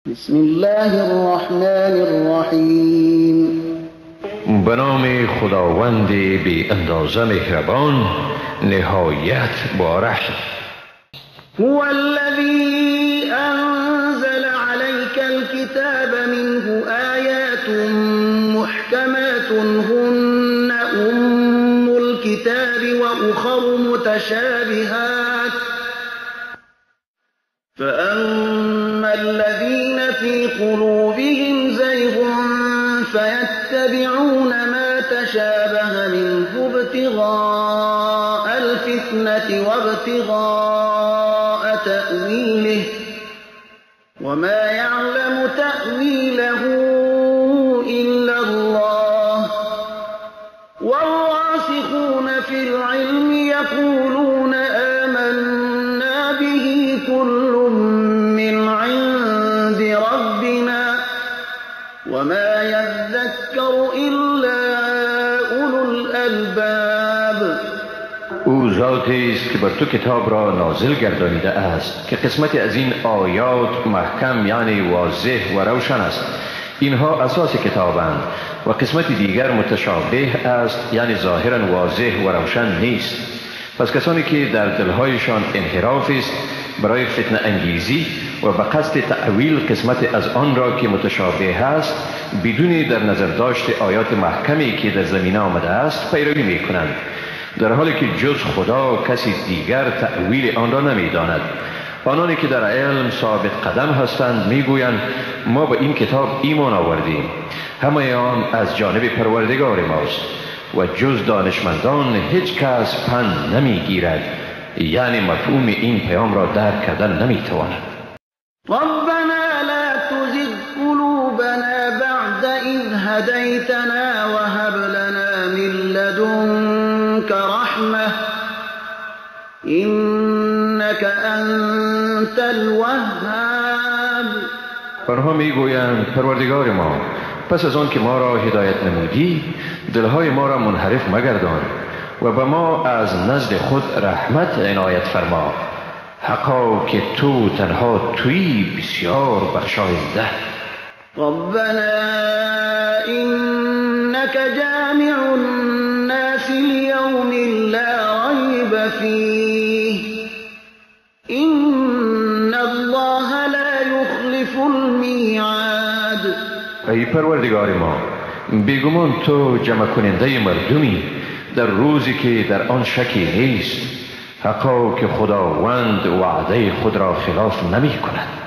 بسم الله الرحمن الرحیم. به نام خداوند بی اندازه مهربان نهایت بارش. هو الذي أنزل عليك الكتاب منه آيات محكمات هن أم الكتاب وأخر متشابهات فأما الذين في قلوبهم زيغ فيتبعون ما تشابه منه ابتغاء الفتنة وابتغاء تأويله وما يعلم تأويله إلا الله والراسخون في العلم يقولون آمنا به كل من عند ربنا وما يذكر إلا أولو الألباب. او ذاتی است که بر تو کتاب را نازل گردانیده است که قسمتی از این آیات محکم یعنی واضح و روشن است. اینها اساس کتابند و قسمت دیگر متشابه است یعنی ظاهرا واضح و روشن نیست. پس کسانی که در دلهایشان انحراف است برای فتنه انگیزی و به قصد تأویل قسمت از آن را که متشابه است بدون در نظر داشت آیات محکمی که در زمینه آمده است پیروی می کنند، در حالی که جز خدا کسی دیگر تأویل آن را نمی داند. آنانی که در علم ثابت قدم هستند میگویند ما به این کتاب ایمان آوردیم، همه آن از جانب پروردگار ماست و جز دانشمندان هیچ کس پند نمیگیرد، یعنی مفهوم این پیام را درک کردن نمیتواند. ربنا لا تزغ قلوبنا بعد إذ هديتنا وهب لنا من لدنك رحمة إنك أنت الوهاب. آنها میگویند پروردگار ما پس از آن که ما را هدایت نمودی دلهای ما را منحرف مگردان و به ما از نزد خود رحمت عنایت فرما، حقا که تو تنها تویی بسیار بخشاینده. ربنا إنك جامع الناس ليوم لا ريب فيه إن الله لا يخلف الميعاد. ای پروردگار ما بیگمان تو جمع کننده مردمی در روزی که در آن شکی نیست، حقا که خداوند وعده خود را خلاف نمی کند.